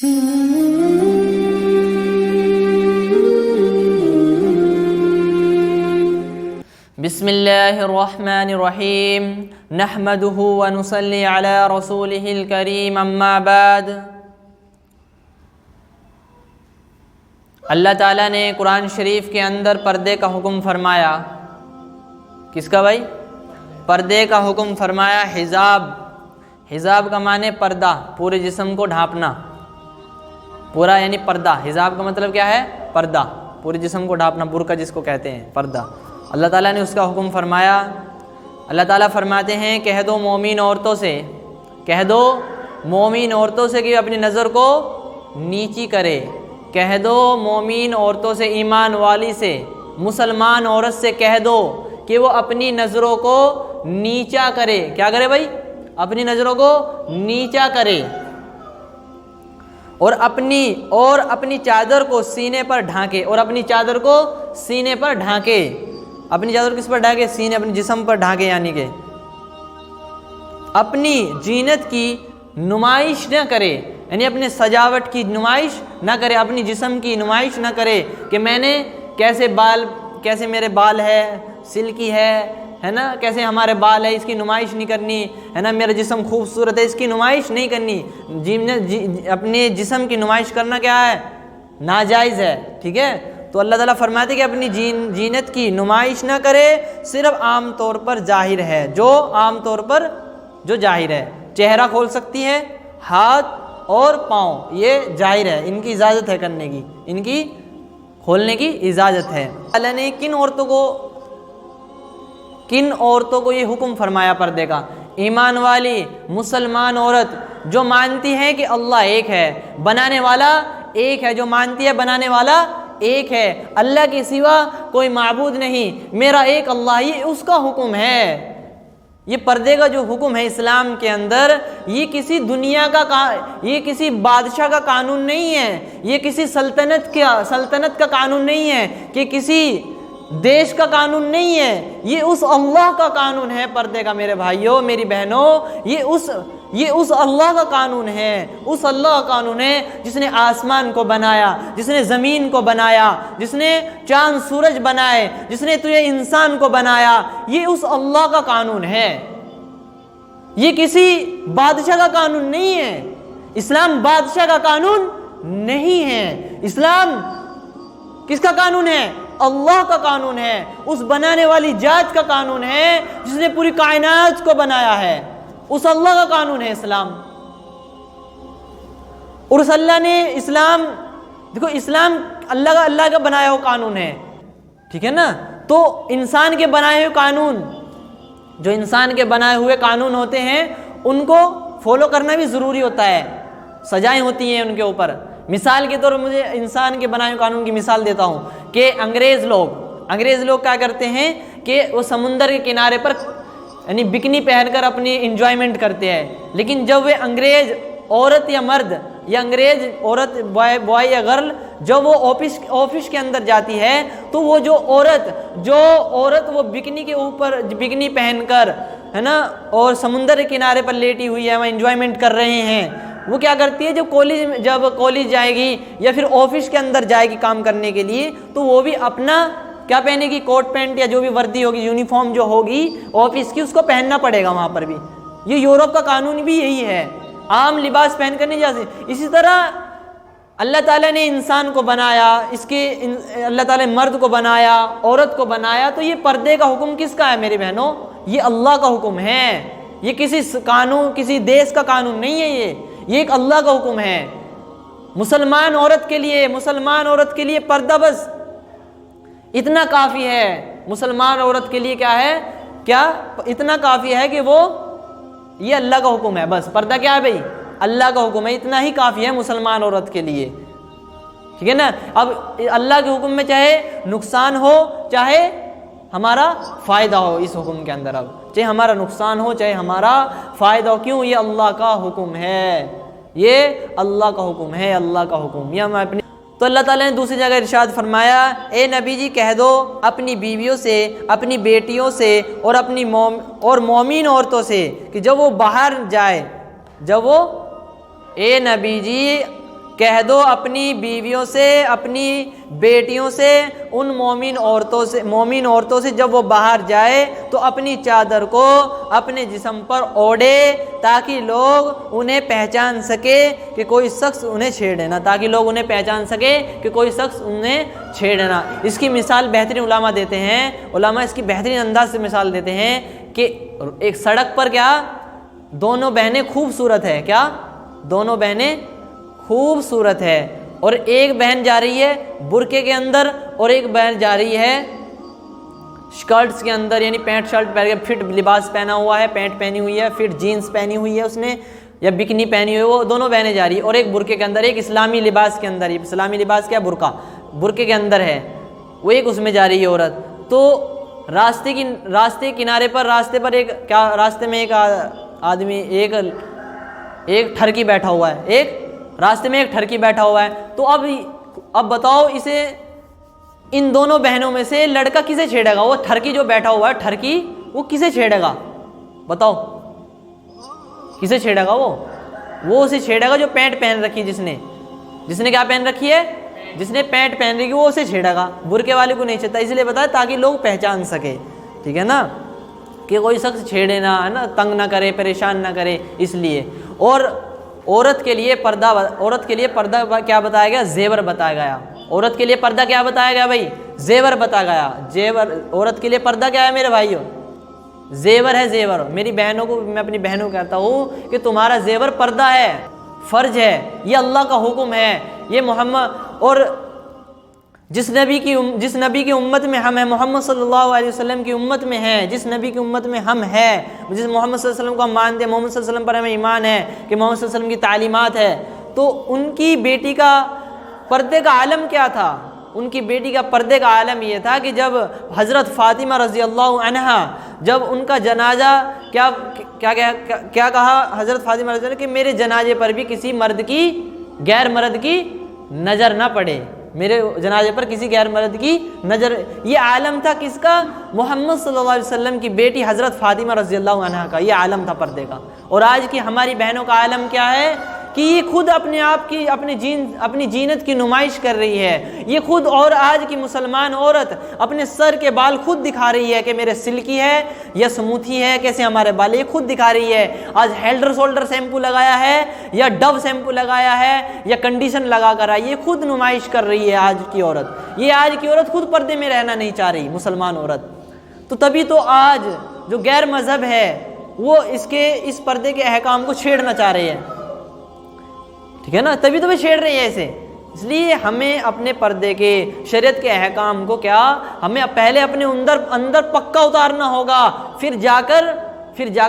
بسم اللہ الرحمن الرحیم نحمدہ ونصلی علی رسولہ الکریم اما بعد۔ اللہ تعالیٰ نے قرآن شریف کے اندر پردے کا حکم فرمایا۔ کس کا بھائی؟ پردے کا حکم فرمایا۔ حجاب، حجاب کا معنی پردہ، پورے جسم کو ڈھانپنا، پورا یعنی پردہ۔ حجاب کا مطلب کیا ہے؟ پردہ، پورے جسم کو ڈھانپنا، برقع جس کو کہتے ہیں، پردہ۔ اللہ تعالیٰ نے اس کا حکم فرمایا۔ اللہ تعالیٰ فرماتے ہیں کہہ دو مومن عورتوں سے، کہہ دو مومن عورتوں سے کہ اپنی نظر کو نیچی کرے۔ کہہ دو مومن عورتوں سے، ایمان والی سے، مسلمان عورت سے کہہ دو کہ وہ اپنی نظروں کو نیچا کرے۔ کیا کرے بھائی؟ اپنی نظروں کو نیچا کرے، اور اپنی چادر کو سینے پر ڈھانکے، اور اپنی چادر کو سینے پر ڈھانکے۔ اپنی چادر کس پر ڈھانکے؟ سینے، اپنے جسم پر ڈھانکے، یعنی کہ اپنی زینت کی نمائش نہ کرے، یعنی اپنے سجاوٹ کی نمائش نہ کرے، اپنی جسم کی نمائش نہ کرے کہ میں نے کیسے میرے بال ہے، سلکی ہے نا، کیسے ہمارے بال ہے، اس کی نمائش نہیں کرنی، ہے نا، میرا جسم خوبصورت ہے، اس کی نمائش نہیں کرنی۔ اپنے جسم کی نمائش کرنا کیا ہے؟ ناجائز ہے، ٹھیک ہے؟ تو اللہ تعالیٰ فرماتے کہ اپنی زینت کی نمائش نہ کرے، صرف عام طور پر ظاہر ہے، جو عام طور پر جو ظاہر ہے۔ چہرہ کھول سکتی ہے، ہاتھ اور پاؤں، یہ ظاہر ہے، ان کی اجازت ہے کرنے کی، ان کی کھولنے کی اجازت ہے۔ اللہ نے کن عورتوں کو یہ حکم فرمایا پردے کا؟ ایمان والی مسلمان عورت جو مانتی ہے کہ اللہ ایک ہے، بنانے والا ایک ہے، جو مانتی ہے بنانے والا ایک ہے، اللہ کے سوا کوئی معبود نہیں، میرا ایک اللہ، یہ اس کا حکم ہے۔ یہ پردے کا جو حکم ہے اسلام کے اندر، یہ کسی دنیا کا یہ کسی بادشاہ کا قانون نہیں ہے، یہ کسی سلطنت کا قانون نہیں ہے، کہ کسی دیش کا قانون نہیں ہے، یہ اس اللہ کا قانون ہے پردے کا۔ میرے بھائیوں، میری بہنوں، یہ اس اللہ کا قانون ہے، اس اللہ کا قانون ہے جس نے آسمان کو بنایا، جس نے زمین کو بنایا، جس نے چاند سورج بنائے، جس نے تجھے انسان کو بنایا، یہ اس اللہ کا قانون ہے، یہ کسی بادشاہ کا قانون نہیں ہے۔ اسلام بادشاہ کا قانون نہیں ہے، اسلام کس کا قانون ہے؟ اللہ کا قانون ہے، اس بنانے والی ذات کا قانون ہے جس نے پوری کائنات کو بنایا ہے، اس اللہ کا قانون ہے اسلام۔ اور اس اللہ نے اسلام، دیکھو اسلام اللہ کا بنایا ہوا قانون ہے، ٹھیک ہے نا؟ تو انسان کے بنائے ہوئے قانون، جو انسان کے بنائے ہوئے قانون ہوتے ہیں، ان کو فالو کرنا بھی ضروری ہوتا ہے، سزائیں ہوتی ہیں ان کے اوپر۔ مثال کے طور پر مجھے انسان کے بنائے ہوئے قانون کی مثال دیتا ہوں کہ انگریز لوگ کیا کرتے ہیں کہ وہ سمندر کے کنارے پر یعنی بکنی پہن کر اپنی انجوائمنٹ کرتے ہیں، لیکن جب وہ انگریز عورت یا مرد، یا انگریز عورت بوائے یا گرل، جب وہ آفس کے اندر جاتی ہے، تو وہ جو عورت وہ بکنی کے اوپر بکنی پہن کر، ہے نا، اور سمندر کے کنارے پر لیٹی ہوئی ہے، وہ انجوائمنٹ کر رہے ہیں، وہ کیا کرتی ہے جب کالج جائے گی یا پھر آفس کے اندر جائے گی کام کرنے کے لیے، تو وہ بھی اپنا کیا پہنے گی؟ کوٹ پینٹ یا جو بھی وردی ہوگی، یونیفارم جو ہوگی آفس کی، اس کو پہننا پڑے گا وہاں پر بھی۔ یہ یورپ کا قانون بھی یہی ہے، عام لباس پہن کر نہیں جا سکتے۔ اسی طرح اللہ تعالیٰ نے انسان کو بنایا، اللہ تعالیٰ نے مرد کو بنایا، عورت کو بنایا، تو یہ پردے کا حکم کس کا ہے میری بہنوں؟ یہ اللہ کا حکم ہے، یہ کسی دیش کا قانون نہیں ہے، یہ ایک اللہ کا حکم ہے۔ مسلمان عورت کے لیے پردہ بس اتنا کافی ہے۔ مسلمان عورت کے لیے کیا ہے؟ اتنا کافی ہے کہ یہ اللہ کا حکم ہے، بس پردہ کیا ہے بھائی؟ اللہ کا حکم ہے، اتنا ہی کافی ہے مسلمان عورت کے لیے، ٹھیک ہے نا؟ اب اللہ کے حکم میں چاہے نقصان ہو چاہے ہمارا فائدہ ہو، اس حکم کے اندر اب چاہے ہمارا نقصان ہو چاہے ہمارا فائدہ ہو، کیوں؟ یہ اللہ کا حکم ہے، یہ اللہ کا حکم ہے، اللہ کا حکم۔ یہ ہم اپنی تو اللہ تعالیٰ نے دوسری جگہ ارشاد فرمایا، اے نبی جی کہہ دو اپنی بیویوں سے، اپنی بیٹیوں سے، اور مومن عورتوں سے کہ جب وہ باہر جائے، اے نبی جی کہہ دو اپنی بیویوں سے، اپنی بیٹیوں سے، ان مومن عورتوں سے جب وہ باہر جائے تو اپنی چادر کو اپنے جسم پر اوڑھے تاکہ لوگ انہیں پہچان سکے کہ کوئی شخص انہیں چھیڑے نہ، تاکہ لوگ انہیں پہچان سکے کہ کوئی شخص انہیں چھیڑے نہ۔ اس کی مثال بہترین علماء دیتے ہیں، علماء اس کی بہترین انداز سے مثال دیتے ہیں کہ ایک سڑک پر کیا دونوں بہنیں خوبصورت ہے، کیا دونوں بہنیں خوبصورت ہے، اور ایک بہن جا رہی ہے برقعے کے اندر اور ایک بہن جا رہی ہے اسکرٹس کے اندر، یعنی پینٹ شرٹ پہن کے فٹ لباس پہنا ہوا ہے، پینٹ پہنی ہوئی ہے، فٹ جینس پہنی ہوئی ہے اس نے، یا بکنی پہنی ہوئی ہے، وہ دونوں بہنیں جا رہی ہیں، اور ایک برقعے کے اندر، ایک اسلامی لباس کے اندر، اسلامی لباس کیا برقعے کے اندر ہے، وہ ایک اس میں جا رہی ہے عورت۔ تو راستے کنارے پر راستے میں ایک آدمی ایک ٹھرکی بیٹھا ہوا ہے، راستے میں ایک ٹھرکی بیٹھا ہوا ہے، تو اب بتاؤ اسے ان دونوں بہنوں میں سے لڑکا کسے چھیڑے گا؟ وہ ٹھرکی جو بیٹھا ہوا ہے ٹھرکی، وہ کسے چھیڑے گا؟ بتاؤ کسے چھیڑے گا؟ وہ اسے چھیڑے گا جو پینٹ پہن رکھی، جس نے کیا پہن رکھی ہے؟ جس نے پینٹ پہن رکھی وہ اسے چھیڑے گا، برقعے والے کو نہیں چھیڑتا، اس لیے بتایا تاکہ لوگ پہچان سکے، ٹھیک ہے نا، کہ کوئی شخص چھیڑے نہ، ہے نا، تنگ نہ کرے، پریشان نہ کرے، اس لیے۔ اور عورت کے لیے پردہ کیا بتایا گیا؟ زیور بتایا گیا۔ عورت کے لیے پردہ کیا بتایا گیا بھائی؟ زیور بتایا گیا۔ زیور، عورت کے لیے پردہ کیا ہے میرے بھائیو؟ زیور ہے، زیور۔ میری بہنوں کو، میں اپنی بہنوں کو کہتا ہوں کہ تمہارا زیور پردہ ہے، فرض ہے، یہ اللہ کا حکم ہے، یہ محمد، اور جس نبی کی امت میں ہم ہیں، محمد صلی اللہ علیہ وسلم کی امت میں ہیں، جس نبی کی امت میں ہم ہیں، جس محمد صلی اللہ علیہ وسلم کو ہم مانتے ہیں، محمد صلی اللہ علیہ وسلم پر ہمیں ایمان ہے کہ محمد صلی اللہ علیہ وسلم کی تعلیمات ہے، تو ان کی بیٹی کا پردے کا عالم کیا تھا؟ ان کی بیٹی کا پردے کا عالم یہ تھا کہ جب حضرت فاطمہ رضی اللہ عنہا، جب ان کا جنازہ کیا کہا حضرت فاطمہ رضی اللہ عنہ کہ میرے جنازے پر بھی کسی غیر مرد کی نظر نہ پڑے، میرے جنازے پر کسی غیر مرد کی نظر، یہ عالم تھا کس کا؟ محمد صلی اللہ علیہ وسلم کی بیٹی حضرت فاطمہ رضی اللہ عنہا کا، یہ عالم تھا پردے کا۔ اور آج کی ہماری بہنوں کا عالم کیا ہے کہ یہ خود اپنے آپ کی اپنی جینت کی نمائش کر رہی ہے، یہ خود، اور آج کی مسلمان عورت اپنے سر کے بال خود دکھا رہی ہے کہ میرے سلکی ہے یا سموتھی ہے، کیسے ہمارے بال، یہ خود دکھا رہی ہے۔ آج ہیلڈر سولڈر شیمپو لگایا ہے یا ڈو شیمپو لگایا ہے یا کنڈیشن لگا کر آئی، یہ خود نمائش کر رہی ہے آج کی عورت۔ یہ آج کی عورت خود پردے میں رہنا نہیں چاہ رہی، مسلمان عورت۔ تو تبھی تو آج جو غیر مذہب ہے وہ اس پردے کے احکام کو چھیڑنا چاہ رہے ہیں، ٹھیک ہے نا، تبھی تو وہ چھیڑ رہی ہے اسے۔ اس لیے ہمیں اپنے پردے کے، شریعت کے احکام کو ہمیں پہلے اپنے اندر پکا اتارنا ہوگا، پھر جا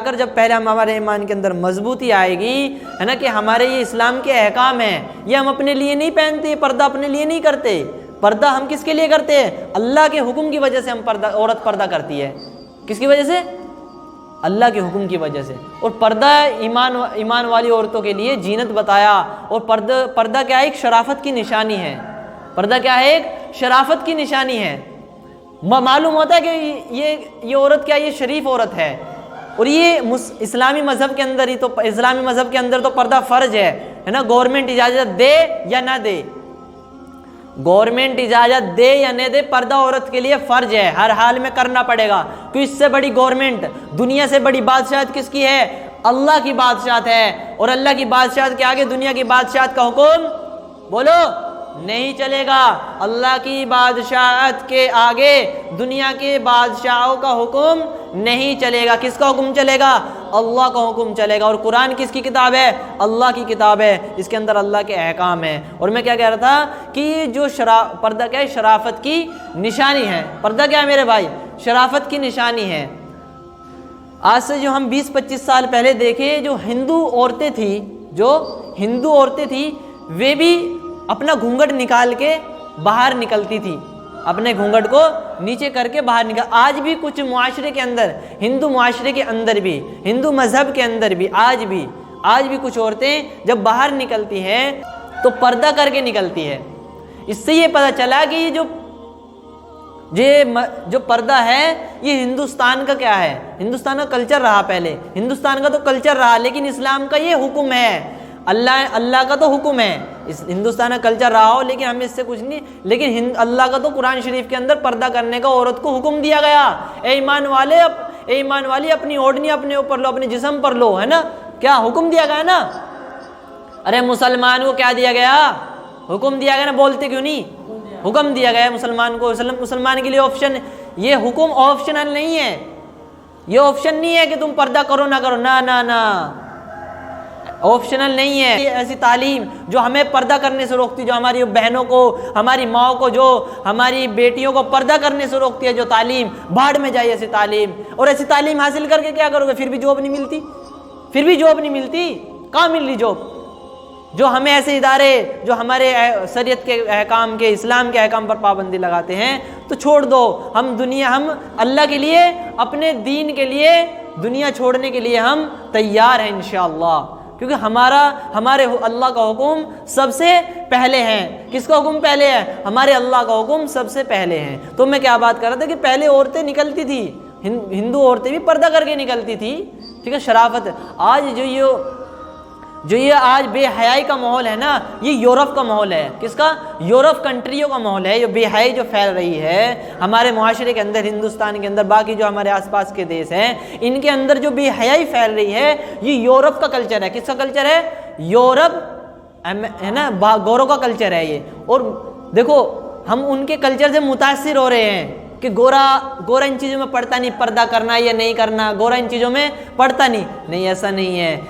کر جب پہلے ہمارے ایمان کے اندر مضبوطی آئے گی، ہے نا، کہ ہمارے یہ اسلام کے احکام ہیں، یہ ہم اپنے لیے نہیں پہنتے، پردہ اپنے لیے نہیں کرتے، پردہ ہم کس کے لیے کرتے ہیں؟ اللہ کے حکم کی وجہ سے عورت پردہ کرتی ہے۔ کس کی وجہ سے؟ اللہ کے حکم کی وجہ سے۔ اور پردہ ایمان والی عورتوں کے لیے زینت بتایا، اور پردہ کیا ہے؟ ایک شرافت کی نشانی ہے۔ پردہ کیا ہے؟ ایک شرافت کی نشانی ہے۔ معلوم ہوتا ہے کہ یہ عورت کیا، یہ شریف عورت ہے، اور یہ اسلامی مذہب کے اندر تو پردہ فرض ہے نا، گورنمنٹ اجازت دے یا نہ دے، گورنمنٹ اجازت دے یا نہ دے، پردہ عورت کے لیے فرض ہے، ہر حال میں کرنا پڑے گا، کیونکہ اس سے بڑی گورنمنٹ، دنیا سے بڑی بادشاہت کس کی ہے؟ اللہ کی بادشاہت ہے، اور اللہ کی بادشاہت کے آگے دنیا کی بادشاہت کا حکم بولو نہیں چلے گا۔ اللہ کی بادشاہت کے آگے دنیا کے بادشاہوں کا حکم نہیں چلے گا۔ کس کا حکم چلے گا؟ اللہ کا حکم چلے گا۔ اور قرآن کس کی کتاب ہے؟ اللہ کی کتاب ہے، اس کے اندر اللہ کے احکام ہیں۔ اور میں کیا کہہ رہا تھا کہ یہ جو پردہ کیا ہے؟ شرافت کی نشانی ہے۔ پردہ کیا ہے میرے بھائی؟ شرافت کی نشانی ہے۔ آج سے جو ہم 20-25 سال پہلے دیکھیں، جو ہندو عورتیں تھیں وہ بھی اپنا گھونگھٹ نکال کے باہر نکلتی تھی، اپنے گھونگھٹ کو نیچے کر کے باہر نکل۔ آج بھی کچھ معاشرے کے اندر، ہندو معاشرے کے اندر بھی، ہندو مذہب کے اندر بھی آج بھی کچھ عورتیں جب باہر نکلتی ہیں تو پردہ کر کے نکلتی ہے۔ اس سے یہ پتہ چلا کہ جو پردہ ہے یہ ہندوستان کا کیا ہے؟ ہندوستان کا کلچر رہا، پہلے ہندوستان کا تو کلچر رہا، لیکن اسلام کا یہ حکم ہے، اللہ کا تو حکم ہے، اس ہندوستان کا کلچر رہا ہو لیکن ہمیں اس سے کچھ نہیں، لیکن اللہ کا تو قرآن شریف کے اندر پردہ کرنے کا عورت کو حکم دیا گیا، اے ایمان والی اپنی اوڑھنی اپنے اوپر لو، اپنے جسم پر لو، ہے نا، کیا حکم دیا گیا نا؟ ارے مسلمان کو کیا دیا گیا؟ حکم دیا گیا نا، بولتے کیوں نہیں؟ حکم دیا گیا مسلمان کو، مسلمان کے لیے آپشن، یہ حکم آپشنل نہیں ہے، یہ آپشن نہیں ہے کہ تم پردہ کرو نہ کرو، نہ نہ نہ، آپشنل نہیں ہے۔ یہ ایسی تعلیم جو ہمیں پردہ کرنے سے روکتی، جو ہماری بہنوں کو، ہماری ماں کو، جو ہماری بیٹیوں کو پردہ کرنے سے روکتی ہے، جو تعلیم بھاڑ میں جائے ایسی تعلیم، اور ایسی تعلیم حاصل کر کے کیا کرو گے؟ پھر بھی جاب نہیں ملتی، پھر بھی جاب نہیں ملتی، کہاں مل رہی جاب؟ جو ہمیں ایسے ادارے جو ہمارے شریعت کے احکام کے، اسلام کے احکام پر پابندی لگاتے ہیں، تو چھوڑ دو، ہم اللہ کے لیے، اپنے دین کے لیے دنیا چھوڑنے کے لیے ہم تیار ہیں انشاءاللہ، کیونکہ ہمارے اللہ کا حکم سب سے پہلے ہے۔ کس کا حکم پہلے ہے؟ ہمارے اللہ کا حکم سب سے پہلے ہے۔ تو میں کیا بات کر رہا تھا کہ پہلے عورتیں نکلتی تھی، ہندو عورتیں بھی پردہ کر کے نکلتی تھی، ٹھیک ہے، شرافت۔ آج جو یہ آج بے حیائی کا ماحول ہے نا، یہ یورپ کا ماحول ہے۔ کس کا؟ یورپ کنٹریوں کا ماحول ہے۔ یہ بے حیائی جو پھیل رہی ہے ہمارے معاشرے کے اندر، ہندوستان کے اندر، باقی جو ہمارے آس پاس کے دیش ہیں، ان کے اندر جو بے حیائی پھیل رہی ہے، یہ یورپ کا کلچر ہے۔ کس کا کلچر ہے؟ یورپ ہے نا، گوروں کا کلچر ہے یہ۔ اور دیکھو ہم ان کے کلچر سے متاثر ہو رہے ہیں کہ گورا ان چیزوں میں پڑتا نہیں، پردہ کرنا یا نہیں کرنا، گورا ان چیزوں میں پڑتا نہیں، ایسا نہیں ہے۔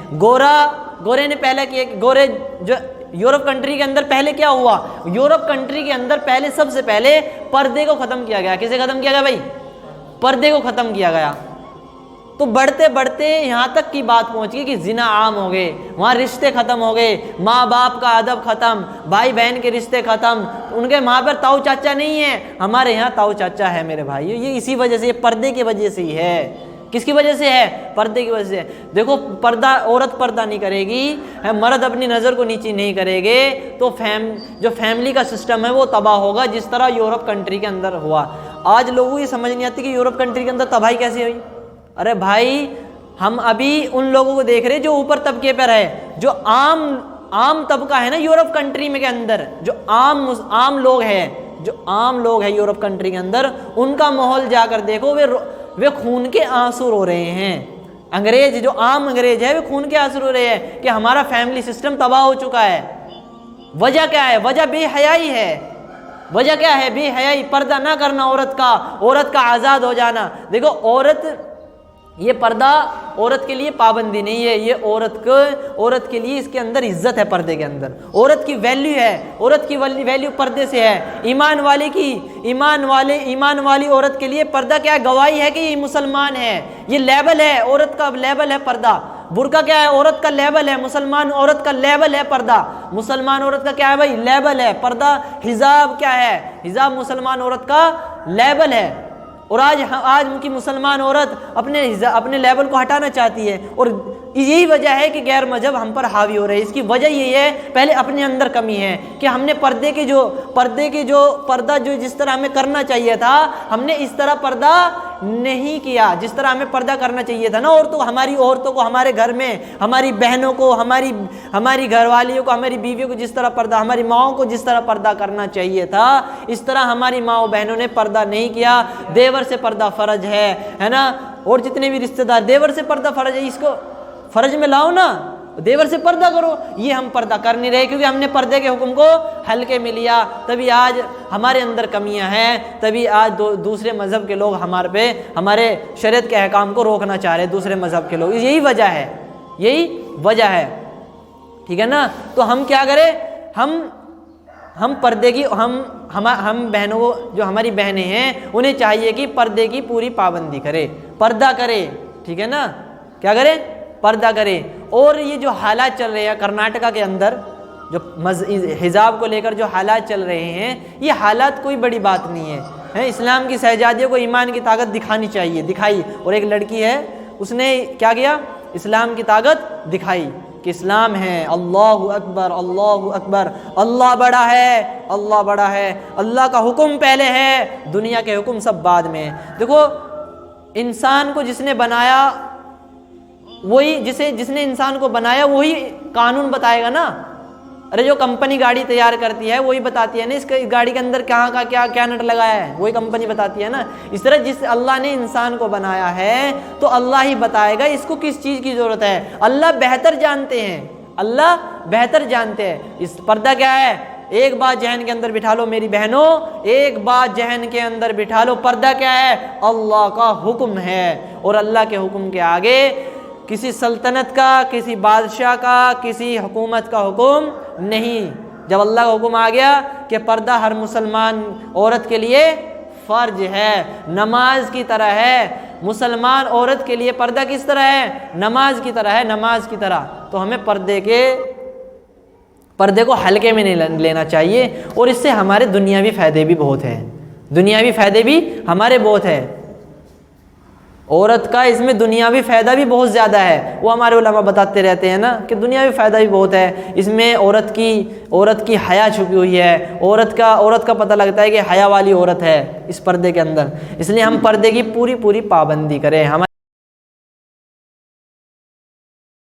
گورے نے پہلے کیا، گورے جو یورپ کنٹری کے اندر پہلے کیا ہوا؟ یورپ کنٹری کے اندر پہلے سب سے پہلے پردے کو ختم کیا گیا۔ کسے ختم کیا گیا بھائی؟ پردے کو ختم کیا گیا۔ تو بڑھتے بڑھتے یہاں تک کی بات پہنچ گئی کہ زنا عام ہو گئے، وہاں رشتے ختم ہو گئے، ماں باپ کا ادب ختم، بھائی بہن کے رشتے ختم، ان کے وہاں پر تاؤ چاچا نہیں ہے، ہمارے یہاں تاؤ چاچا ہے میرے بھائی۔ یہ اسی وجہ سے، یہ پردے کی وجہ سے ہی ہے۔ کس کی وجہ سے ہے؟ پردے کی وجہ سے۔ دیکھو پردہ، عورت پردہ نہیں کرے گی، مرد اپنی نظر کو نیچی نہیں کرے گے، تو جو فیملی کا سسٹم ہے وہ تباہ ہوگا، جس طرح یورپ کنٹری کے اندر ہوا۔ آج لوگوں کو یہ سمجھ نہیں آتی کہ یورپ کنٹری کے اندر تباہی کیسے ہوئی۔ ارے بھائی ہم ابھی ان لوگوں کو دیکھ رہے جو اوپر طبقے پر ہے، جو عام طبقہ ہے نا یورپ کنٹری میں کے اندر، جو عام لوگ ہیں یورپ کنٹری کے اندر، ان کا ماحول جا کر دیکھو، وہ خون کے آنسو رو رہے ہیں۔ انگریز، جو عام انگریز ہے، وہ خون کے آنسو رو رہے ہیں کہ ہمارا فیملی سسٹم تباہ ہو چکا ہے۔ وجہ کیا ہے؟ وجہ بے حیائی ہے۔ وجہ کیا ہے؟ بے حیائی، پردہ نہ کرنا عورت کا آزاد ہو جانا۔ دیکھو یہ پردہ عورت کے لیے پابندی نہیں ہے، یہ عورت کے لیے اس کے اندر عزت ہے، پردے کے اندر عورت کی ویلیو ہے، عورت کی ویلیو پردے سے ہے۔ ایمان والی عورت کے لیے پردہ کیا ہے؟ گواہی ہے کہ یہ مسلمان ہے، یہ لیبل ہے، عورت کا لیبل ہے پردہ۔ برقع کیا ہے؟ عورت کا لیبل ہے، مسلمان عورت کا لیبل ہے پردہ۔ مسلمان عورت کا کیا ہے بھائی؟ لیبل ہے پردہ۔ حجاب کیا ہے؟ حجاب مسلمان عورت کا لیبل ہے۔ اور آج کی مسلمان عورت اپنے لیبل کو ہٹانا چاہتی ہے، اور یہی وجہ ہے کہ غیر مذہب ہم پر حاوی ہو رہے ہیں۔ اس کی وجہ یہی ہے، پہلے اپنے اندر کمی ہے کہ ہم نے پردہ جو جس طرح ہمیں کرنا چاہیے تھا، ہم نے اس طرح پردہ نہیں کیا جس طرح ہمیں پردہ کرنا چاہیے تھا نا۔ ہماری عورتوں کو، ہمارے گھر میں ہماری بہنوں کو، ہماری گھر والیوں کو، ہماری بیویوں کو جس طرح پردہ، ہماری ماؤں کو جس طرح پردہ کرنا چاہیے تھا، اس طرح ہماری ماں و بہنوں نے پردہ نہیں کیا۔ دیور سے پردہ فرض ہے نا، اور جتنے بھی رشتہ دار، دیور سے پردہ فرض ہے، اس کو فرض میں لاؤ نا، دیور سے پردہ کرو۔ یہ ہم پردہ کر نہیں رہے کیونکہ ہم نے پردے کے حکم کو ہلکے میں لیا، تبھی آج ہمارے اندر کمیاں ہیں، تبھی آج دوسرے مذہب کے لوگ ہمارے شریعت کے احکام کو روکنا چاہ رہے، دوسرے مذہب کے لوگ۔ یہی وجہ ہے، ٹھیک ہے نا۔ تو ہم کیا کریں؟ ہم پردے کی، ہم بہنوں کو، جو ہماری بہنیں ہیں، انہیں چاہیے کہ پردے کی پوری پابندی کرے، پردہ کرے، ٹھیک ہے نا۔ کیا کرے؟ پردہ کرے۔ اور یہ جو حالات چل رہے ہیں کرناٹکا کے اندر، جو حجاب کو لے کر جو حالات چل رہے ہیں، یہ حالات کوئی بڑی بات نہیں ہے۔ اسلام کی شہزادیوں کو ایمان کی طاقت دکھانی چاہیے، دکھائی۔ اور ایک لڑکی ہے، اس نے کیا کیا؟ اسلام کی طاقت دکھائی کہ اسلام ہے، اللہ اکبر، اللہ اکبر، اللہ بڑا ہے، اللہ بڑا ہے، اللہ کا حکم پہلے ہے، دنیا کے حکم سب بعد میں۔ دیکھو انسان کو جس نے بنایا، وہی جس نے انسان کو بنایا وہی قانون بتائے گا نا۔ ارے جو کمپنی گاڑی تیار کرتی ہے وہی بتاتی ہے نا اس گاڑی کے اندر کہاں کا کیا کیا نٹ لگایا ہے، وہی کمپنی بتاتی ہے نا۔ اس طرح جس اللہ نے انسان کو بنایا ہے تو اللہ ہی بتائے گا اس کو کس چیز کی ضرورت ہے۔ اللہ بہتر جانتے ہیں، اللہ بہتر جانتے ہیں۔ اس پردہ کیا ہے؟ ایک بات ذہن کے اندر بٹھا لو میری بہنوں، ایک بات ذہن کے اندر بٹھا لو، پردہ کیا ہے؟ اللہ کا حکم ہے، اور اللہ کے حکم کے آگے کسی سلطنت کا، کسی بادشاہ کا، کسی حکومت کا حکم نہیں۔ جب اللہ کا حکم آ گیا کہ پردہ ہر مسلمان عورت کے لیے فرض ہے، نماز کی طرح ہے، مسلمان عورت کے لیے پردہ کس طرح ہے؟ نماز کی طرح ہے، نماز کی طرح۔ تو ہمیں پردے کو ہلکے میں نہیں لینا چاہیے، اور اس سے ہمارے دنیاوی فائدے بھی بہت ہیں، دنیاوی فائدے بھی ہمارے بہت ہیں۔ عورت کا اس میں دنیاوی فائدہ بھی بہت زیادہ ہے، وہ ہمارے علماء بتاتے رہتے ہیں نا کہ دنیاوی فائدہ بھی بہت ہے اس میں۔ عورت کی حیا چھپی ہوئی ہے، عورت کا پتہ لگتا ہے کہ حیا والی عورت ہے اس پردے کے اندر، اس لیے ہم پردے کی پوری پابندی کریں۔